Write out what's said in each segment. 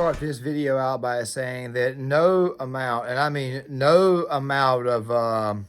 start this video out by saying that no amount, and I mean no amount of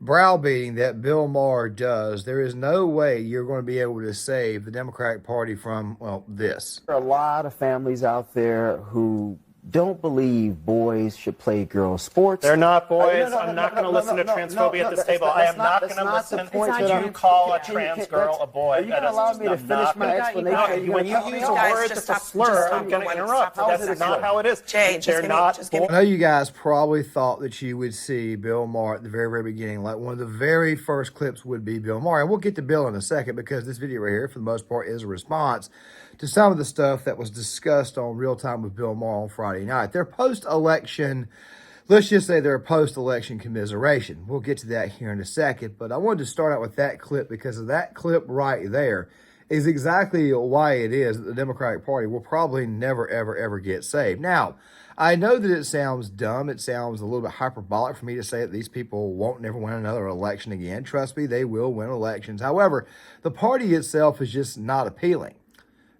browbeating that Bill Maher does, there is no way you're going to be able to save the Democratic Party from, well, this. There are a lot of families out there who don't believe boys should play girls' sports. They're not boys. I'm not going to listen to transphobia at this table. I am not going to listen to you call a trans girl a boy. Are you going to allow me to finish my explanation? When you use a word that's a slur, I'm going to interrupt. That's not how it is. They're not. I know you guys probably thought that you would see Bill Maher at the very, very beginning. Like one of the very first clips would be Bill Maher. And we'll get to Bill in a second because this video right here, for the most part, is a response to some of the stuff that was discussed on Real Time with Bill Maher on Friday night. Their post-election, let's just say their post-election commiseration. We'll get to that here in a second, but I wanted to start out with that clip because of that clip right there is exactly why it is that the Democratic Party will probably never, ever, ever get saved. Now, I know that it sounds dumb. It sounds a little bit hyperbolic for me to say that these people won't never win another election again. Trust me, they will win elections. However, the party itself is just not appealing.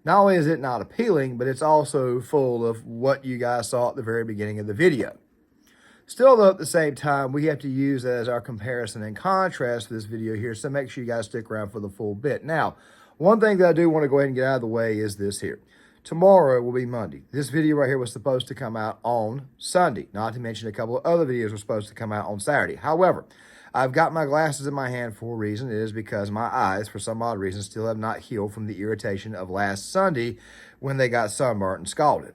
Not only is it not appealing, but it's also full of what you guys saw at the very beginning of the video. Still, though, at the same time, we have to use as our comparison and contrast for this video here, so make sure you guys stick around for the full bit. Now, one thing that I do want to go ahead and get out of the way is this here. Tomorrow will be Monday. This video right here was supposed to come out on Sunday, not to mention a couple of other videos were supposed to come out on Saturday. However, I've got my glasses in my hand for a reason. It is because my eyes, for some odd reason, still have not healed from the irritation of last Sunday when they got sunburnt and scalded.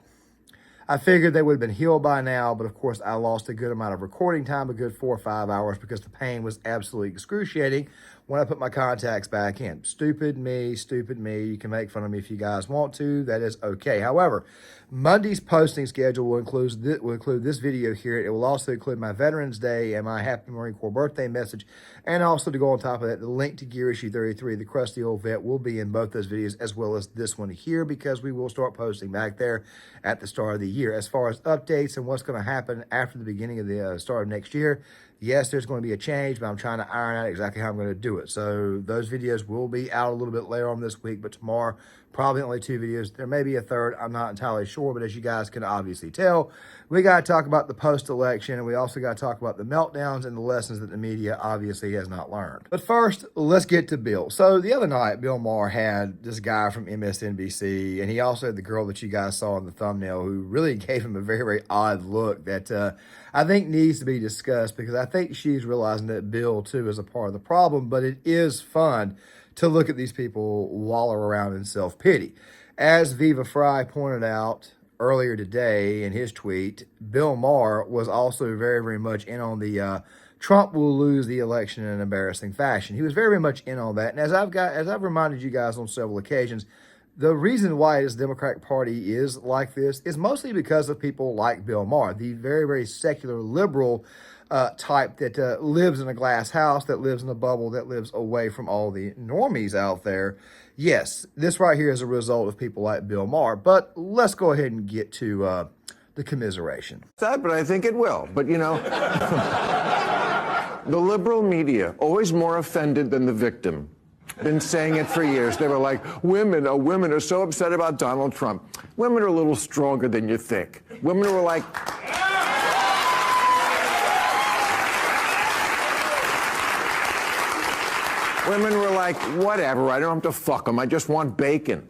I figured they would have been healed by now, but of course I lost a good amount of recording time, a good 4 or 5 hours, because the pain was absolutely excruciating when I put my contacts back in. Stupid me, stupid me. You can make fun of me if you guys want to. That is okay. However, Monday's posting schedule will include this video here. It will also include my Veterans Day and my Happy Marine Corps birthday message. And also, to go on top of that, the link to Gear Issue 33, the crusty old vet, will be in both those videos as well as this one here, because we will start posting back there at the start of the year. As far as updates and what's going to happen after the beginning of the start of next year, yes, there's going to be a change, but I'm trying to iron out exactly how I'm going to do it. So those videos will be out a little bit later on this week, but tomorrow, probably only 2 videos. There may be a third. I'm not entirely sure, but as you guys can obviously tell, we got to talk about the post-election, and we also got to talk about the meltdowns and the lessons that the media obviously has not learned. But first, let's get to Bill. So the other night, Bill Maher had this guy from MSNBC, and he also had the girl that you guys saw in the thumbnail who really gave him a very, very odd look that I think needs to be discussed, because I think she's realizing that Bill, too, is a part of the problem, but it is fun to look at these people wallow around in self-pity. As Viva Fry pointed out earlier today in his tweet, Bill Maher was also very, very much in on the Trump will lose the election in an embarrassing fashion. He was very, very much in on that. And as I've reminded you guys on several occasions, the reason why this Democratic Party is like this is mostly because of people like Bill Maher, the very, very secular liberal type that lives in a glass house, that lives in a bubble, that lives away from all the normies out there. Yes, this right here is a result of people like Bill Maher, but let's go ahead and get to the commiseration. Sad, but I think it will. But, you know, the liberal media, always more offended than the victim. Been saying it for years. They were like, women are so upset about Donald Trump. Women are a little stronger than you think. Women were like... Women were like, whatever, I don't have to fuck them, I just want bacon.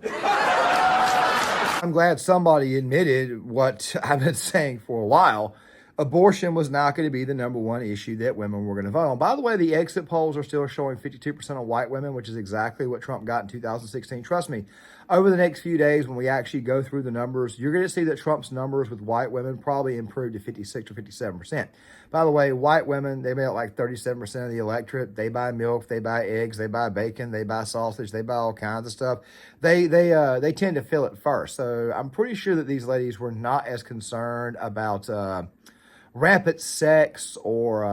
I'm glad somebody admitted what I've been saying for a while. Abortion was not going to be the #1 issue that women were going to vote on. By the way, the exit polls are still showing 52% of white women, which is exactly what Trump got in 2016. Trust me, over the next few days, when we actually go through the numbers, you're going to see that Trump's numbers with white women probably improved to 56 or 57%. By the way, white women, they make up like 37% of the electorate. They buy milk, they buy eggs, they buy bacon, they buy sausage, they buy all kinds of stuff. They tend to feel it first. So I'm pretty sure that these ladies were not as concerned about rampant sex or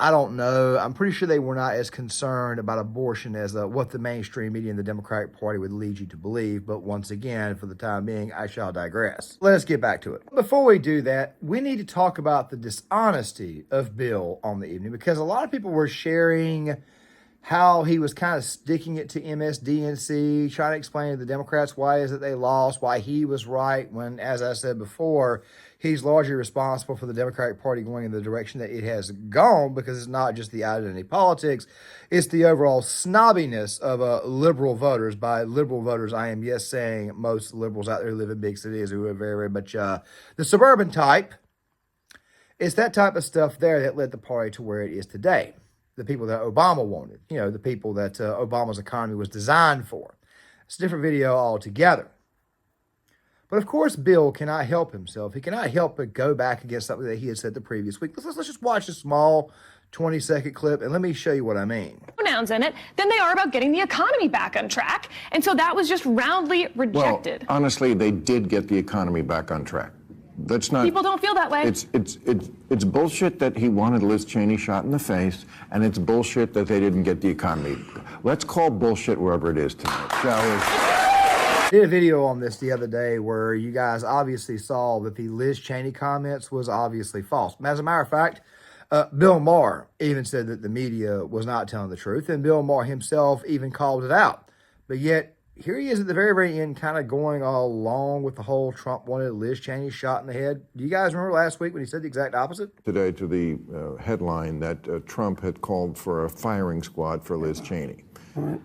I don't know. I'm pretty sure they were not as concerned about abortion as what the mainstream media and the Democratic Party would lead you to believe. But once again, for the time being, I shall digress. Let us get back to it. Before we do that, we need to talk about the dishonesty of Bill on the evening, because a lot of people were sharing how he was kind of sticking it to MSDNC, trying to explain to the Democrats why is it they lost, why he was right, when, as I said before, he's largely responsible for the Democratic Party going in the direction that it has gone, because it's not just the identity politics, it's the overall snobbiness of liberal voters. By liberal voters, I am, yes, saying most liberals out there who live in big cities, who are very, very much the suburban type. It's that type of stuff there that led the party to where it is today. The people that Obama wanted, the people that Obama's economy was designed for. It's a different video altogether. But of course, Bill cannot help himself. He cannot help but go back against something that he had said the previous week. Let's just watch a small 20-second clip, and let me show you what I mean. Pronouns in it than they are about getting the economy back on track. And so that was just roundly rejected. Well, honestly, they did get the economy back on track. That's not. People don't feel that way. It's bullshit that he wanted Liz Cheney shot in the face, and it's bullshit that they didn't get the economy. Let's call bullshit wherever it is tonight, shall we? Did a video on this the other day where you guys obviously saw that the Liz Cheney comments was obviously false. As a matter of fact, Bill Maher even said that the media was not telling the truth, and Bill Maher himself even called it out. But yet, here he is at the very, very end, kind of going all along with the whole Trump wanted Liz Cheney shot in the head. Do you guys remember last week when he said the exact opposite? Today to the headline that Trump had called for a firing squad for Liz Cheney.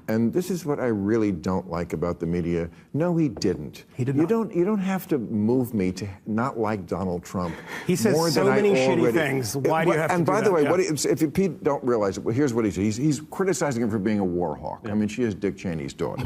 And this is what I really don't like about the media. No, he didn't. He did not. You don't have to move me to not like Donald Trump. He says more so than many I shitty already, things. Why do you have to do that? And by the way, Yeah. if Pete don't realize it, well, here's what he said. He's criticizing him for being a war hawk. Yeah. I mean, she is Dick Cheney's daughter.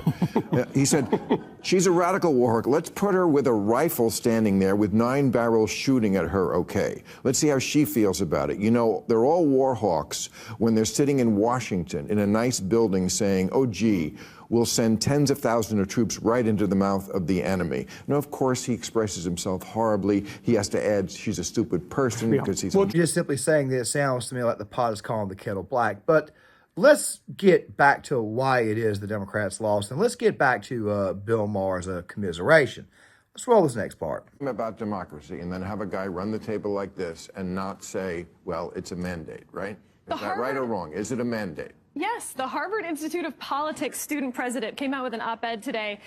He said, she's a radical war hawk. Let's put her with a rifle standing there with 9 barrels shooting at her, okay. Let's see how she feels about it. You know, they're all war hawks when they're sitting in Washington in a nice building saying, oh, gee, we'll send tens of thousands of troops right into the mouth of the enemy. Now, of course, he expresses himself horribly. He has to add, she's a stupid person because he's... Well, just simply saying this sounds to me like the pot is calling the kettle black. But let's get back to why it is the Democrats lost, and let's get back to Bill Maher's commiseration. Let's roll this next part. About democracy, and then have a guy run the table like this and not say, well, it's a mandate, right? Is that right or wrong? Is it a mandate? Yes, the Harvard Institute of Politics student president came out with an op-ed today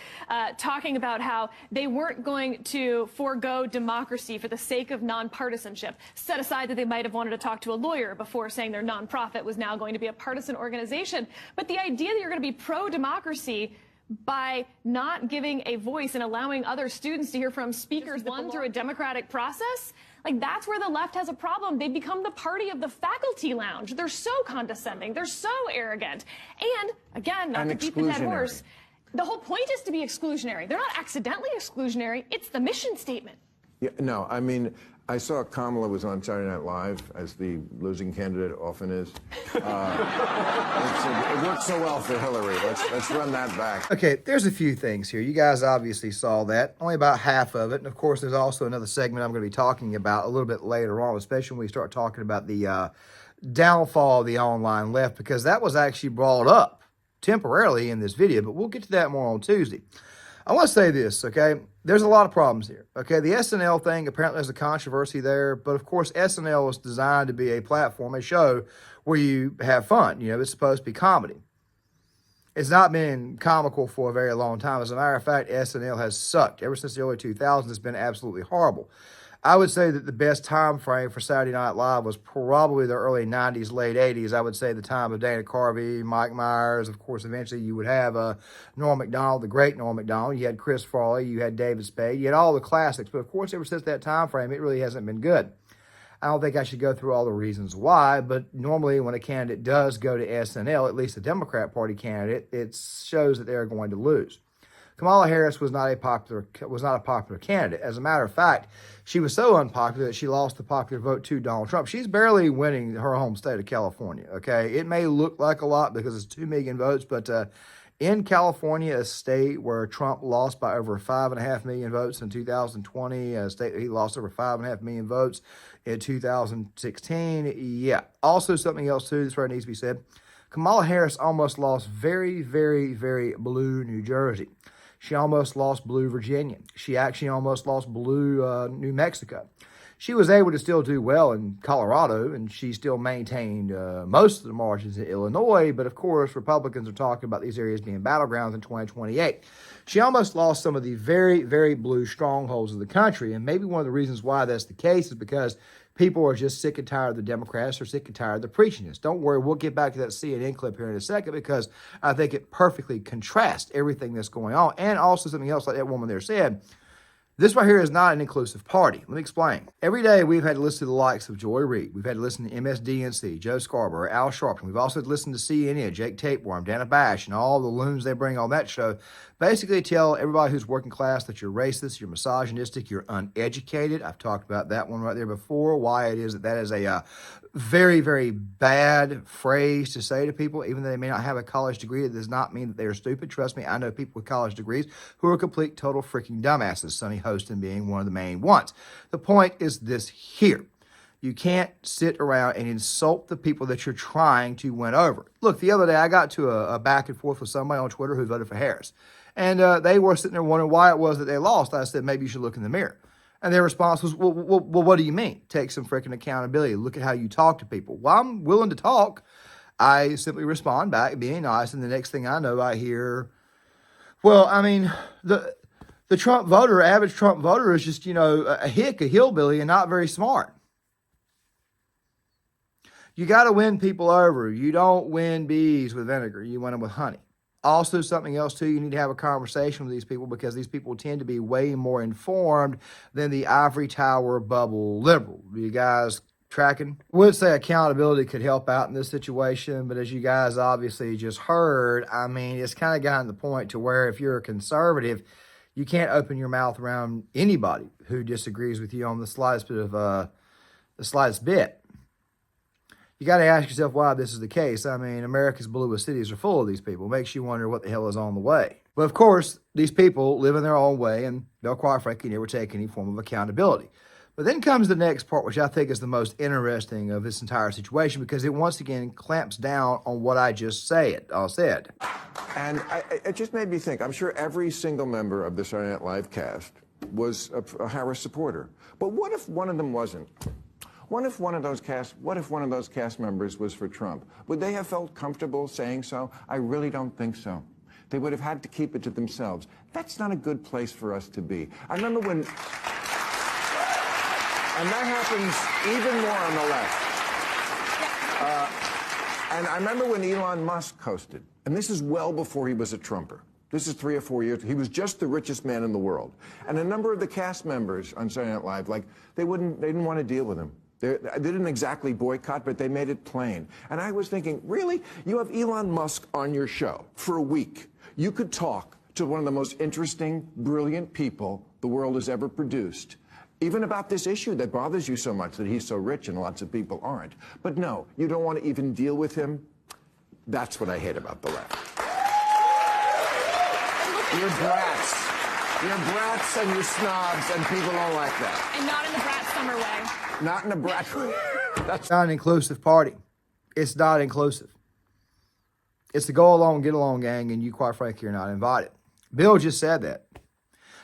talking about how they weren't going to forego democracy for the sake of nonpartisanship. Set aside that they might have wanted to talk to a lawyer before saying their nonprofit was now going to be a partisan organization. But the idea that you're going to be pro-democracy by not giving a voice and allowing other students to hear from speakers won through a democratic process, like, that's where the left has a problem. They become the party of the faculty lounge. They're so condescending. They're so arrogant. And, again, not to beat the dead horse, the whole point is to be exclusionary. They're not accidentally exclusionary. It's the mission statement. Yeah, no, I mean, I saw Kamala was on Saturday Night Live, as the losing candidate often is. It worked so well for Hillary. Let's run that back. Okay, there's a few things here. You guys obviously saw that. Only about half of it. And, of course, there's also another segment I'm going to be talking about a little bit later on, especially when we start talking about the downfall of the online left, because that was actually brought up temporarily in this video, but we'll get to that more on Tuesday. I want to say this, okay? There's a lot of problems here, okay? The SNL thing, apparently there's a controversy there, but of course SNL is designed to be a platform, a show where you have fun. You know, it's supposed to be comedy. It's not been comical for a very long time. As a matter of fact, SNL has sucked. Ever since the early 2000s, it's been absolutely horrible. I would say that the best time frame for Saturday Night Live was probably the early 90s, late 80s. I would say the time of Dana Carvey, Mike Myers. Of course, eventually you would have Norm Macdonald, the great Norm Macdonald. You had Chris Farley. You had David Spade. You had all the classics. But, of course, ever since that time frame, it really hasn't been good. I don't think I should go through all the reasons why, but normally when a candidate does go to SNL, at least the Democrat Party candidate, it shows that they're going to lose. Kamala Harris was not a popular candidate. As a matter of fact, she was so unpopular that she lost the popular vote to Donald Trump. She's barely winning her home state of California, okay? It may look like a lot because it's 2 million votes, but in California, a state where Trump lost by over 5.5 million votes in 2020, a state that he lost over 5.5 million votes in 2016. Yeah. Also, something else, too, that's where it needs to be said. Kamala Harris almost lost very, very, very blue New Jersey. She almost lost blue Virginia. She actually almost lost blue New Mexico. she was able to still do well in Colorado, and she still maintained most of the margins in Illinois. But of course, Republicans are talking about these areas being battlegrounds in 2028. She almost lost some of the very, very blue strongholds of the country. And maybe one of the reasons why that's the case is because people are just sick and tired of the Democrats or sick and tired of the preachiness. Don't worry, we'll get back to that CNN clip here in a second because I think it perfectly contrasts everything that's going on. And also something else like that woman there said, this right here is not an inclusive party. Let me explain. Every day we've had to listen to the likes of Joy Reid. We've had to listen to MSDNC, Joe Scarborough, Al Sharpton. We've also had to listen to CNN, Jake Tapeworm, Dana Bash, and all the loons they bring on that show. Basically tell everybody who's working class that you're racist, you're misogynistic, you're uneducated. I've talked about that one right there before, why it is that is a very, very bad phrase to say to people, even though they may not have a college degree. It does not mean that they're stupid. Trust me, I know people with college degrees who are complete, total freaking dumbasses, Sonny Hostin being one of the main ones. The point is this here. You can't sit around and insult the people that you're trying to win over. Look, the other day I got to a back and forth with somebody on Twitter who voted for Harris. And they were sitting there wondering why it was that they lost. I said, maybe you should look in the mirror. And their response was, well, what do you mean? Take some freaking accountability. Look at how you talk to people. Well, I'm willing to talk. I simply respond back, being nice. And the next thing I know, I hear, well, I mean, the Trump voter, average Trump voter is just, a hick, a hillbilly, and not very smart. You got to win people over. You don't win bees with vinegar. You win them with honey. Also, something else, too, you need to have a conversation with these people because these people tend to be way more informed than the ivory tower bubble liberal. You guys tracking? I would say accountability could help out in this situation, but as you guys obviously just heard, I mean, it's kind of gotten to the point to where if you're a conservative, you can't open your mouth around anybody who disagrees with you on the slightest bit. You got to ask yourself why this is the case. I mean, America's bluest cities are full of these people. Makes you wonder what the hell is on the way. But of course, these people live in their own way, and they'll quite frankly never take any form of accountability. But then comes the next part, which I think is the most interesting of this entire situation, because it once again clamps down on what I just said. And it just made me think, I'm sure every single member of the Saturday Night Live cast was a Harris supporter. But what if one of them wasn't? What if one of those cast members was for Trump? Would they have felt comfortable saying so? I really don't think so. They would have had to keep it to themselves. That's not a good place for us to be. I remember when, and that happens even more on the left. And I remember when Elon Musk hosted, and this is well before he was a Trumper. This is 3 or 4 years. He was just the richest man in the world. And a number of the cast members on Saturday Night Live, they didn't want to deal with him. They didn't exactly boycott, but they made it plain. And I was thinking, really? You have Elon Musk on your show for a week. You could talk to one of the most interesting, brilliant people the world has ever produced, even about this issue that bothers you so much, that he's so rich and lots of people aren't. But no, you don't want to even deal with him. That's what I hate about the left. You're brats. You're brats and you're snobs, and people don't like that. And not in the brat summer way. Not in a brat. That's not an inclusive party. It's not inclusive. It's the go along, get along gang, and you, quite frankly, are not invited. Bill just said that.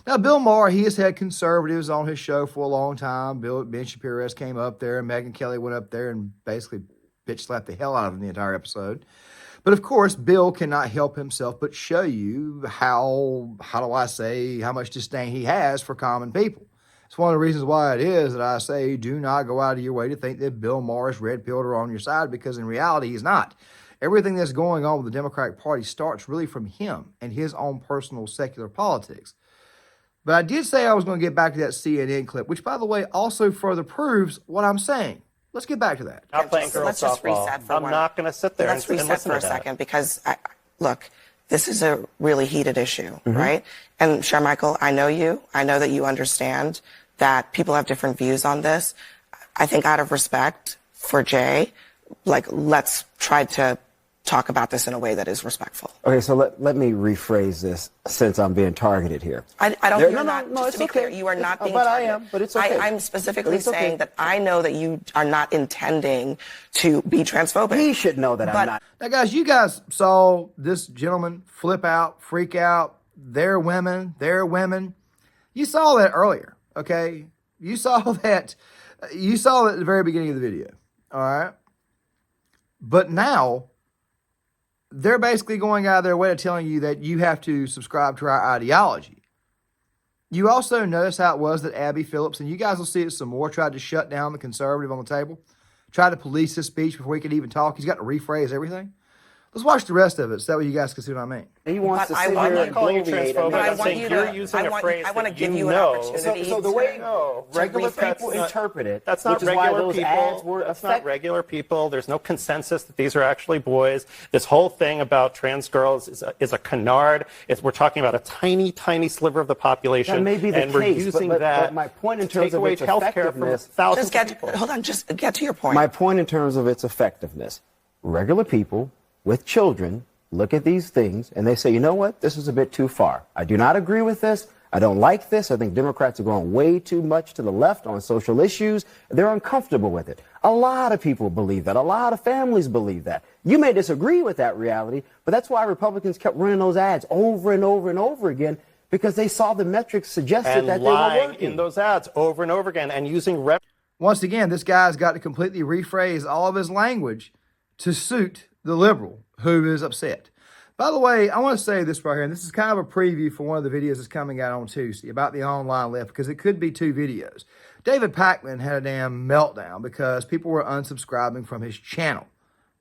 Now, Bill Maher, he has had conservatives on his show for a long time. Ben Shapiro came up there, and Megyn Kelly went up there and basically bitch slapped the hell out of him the entire episode. But of course, Bill cannot help himself but show you how much disdain he has for common people. It's one of the reasons why it is that I say do not go out of your way to think that Bill Maher is red-pilled or on your side, because in reality, he's not. Everything that's going on with the Democratic Party starts really from him and his own personal secular politics. But I did say I was going to get back to that CNN clip, which, by the way, also further proves what I'm saying. Let's get back to that. Not playing girl Let's just softball. reset for I'm one. not going to sit there Let's and reset listen for a to that. second, because, look, this is a really heated issue, right? And Sharmichael, I know you. I know that you understand that people have different views on this. I think out of respect for Jay, let's try to talk about this in a way that is respectful. Okay, so let me rephrase this, since I'm being targeted here. I don't. There- You're no, not. no, Just it's to be clear, okay. you are not being. But I targeted. am, but it's okay. I'm specifically It's okay. saying that I know that you are not intending to be transphobic. He should know that I'm But- not. Now, guys, you guys saw this gentleman flip out, freak out. They're women. You saw that earlier, okay? You saw that You saw it at the very beginning of the video, all right? But now, they're basically going out of their way to telling you that you have to subscribe to our ideology. You also notice how it was that Abby Phillips, and you guys will see it some more, tried to shut down the conservative on the table, tried to police his speech before he could even talk. He's got to rephrase everything. Let's watch the rest of it so that way you guys can see what I mean. He wants to sit here I'm not and calling you bloviate. transphobic. But I I'm want saying you you're to- using I a want- phrase I wanna that give you an know. opportunity. So the way No, regular that's people not- interpret it, That's not which is why regular those people. ads were That's not effective. regular people. There's no consensus that these are actually boys. This whole thing about trans girls is a canard. We're talking about a tiny, tiny sliver of the population. That may be the and we're case, using but that my point in to terms take of away its healthcare from effectiveness. thousands Just of people. hold on, just get to your point. My point in terms of its effectiveness, regular people with children look at these things and they say, you know what, this is a bit too far. I do not agree with this. I don't like this. I think Democrats are going way too much to the left on social issues. They're uncomfortable with it. A lot of people believe that. A lot of families believe that. You may disagree with that reality, but that's why Republicans kept running those ads over and over and over again, because they saw the metrics suggested And that they were lying working. in those ads over and over again and using Once again, this guy's got to completely rephrase all of his language to suit the liberal who is upset. By the way, I want to say this right here, and this is kind of a preview for one of the videos that's coming out on Tuesday about the online left, because it could be two videos. David Pakman had a damn meltdown because people were unsubscribing from his channel.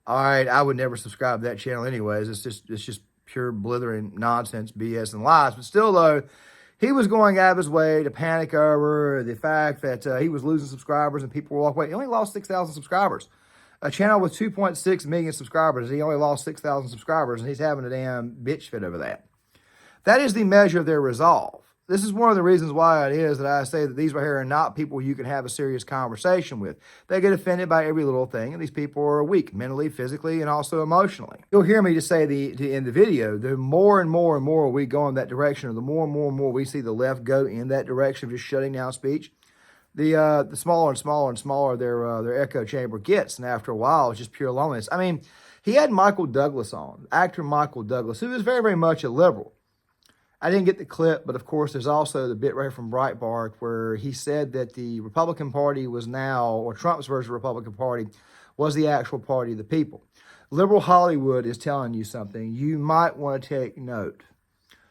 All right, I would never subscribe to that channel anyways. It's just pure blithering nonsense, BS, and lies. But still, though, he was going out of his way to panic over the fact that he was losing subscribers and people were walking away. He only lost 6,000 subscribers. A channel with 2.6 million subscribers, he only lost 6,000 subscribers, and he's having a damn bitch fit over that. That is the measure of their resolve. This is one of the reasons why it is that I say that these right here are not people you can have a serious conversation with. They get offended by every little thing, and these people are weak mentally, physically, and also emotionally. You'll hear me just say in the video, the more and more and more we go in that direction, or the more and more and more we see the left go in that direction of just shutting down speech, the smaller and smaller and smaller their echo chamber gets, and after a while, it's just pure loneliness. I mean, he had Michael Douglas on, actor Michael Douglas, who is very, very much a liberal. I didn't get the clip, but of course, there's also the bit right from Breitbart where he said that the Republican Party was now, or Trump's version of the Republican Party, was the actual party of the people. Liberal Hollywood is telling you something. You might want to take note.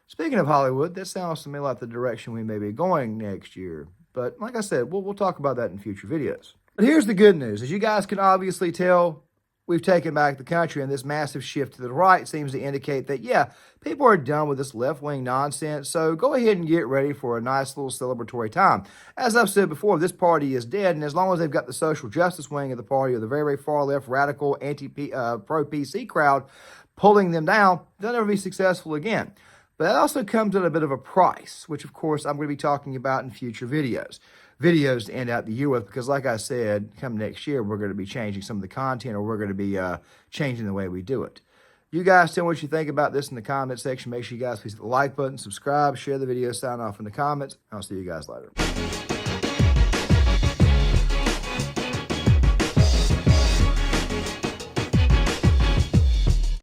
Speaking of Hollywood, that sounds to me like the direction we may be going next year. But like I said, we'll talk about that in future videos. But here's the good news. As you guys can obviously tell, we've taken back the country, and this massive shift to the right seems to indicate that, yeah, people are done with this left-wing nonsense, so go ahead and get ready for a nice little celebratory time. As I've said before, this party is dead, and as long as they've got the social justice wing of the party, or the very, very far-left, radical, pro-PC crowd pulling them down, they'll never be successful again. But that also comes at a bit of a price, which, of course, I'm going to be talking about in future videos. Videos to end out the year with, because like I said, come next year, we're going to be changing some of the content, or we're going to be changing the way we do it. You guys tell me what you think about this in the comment section. Make sure you guys please hit the like button, subscribe, share the video, sign off in the comments. I'll see you guys later.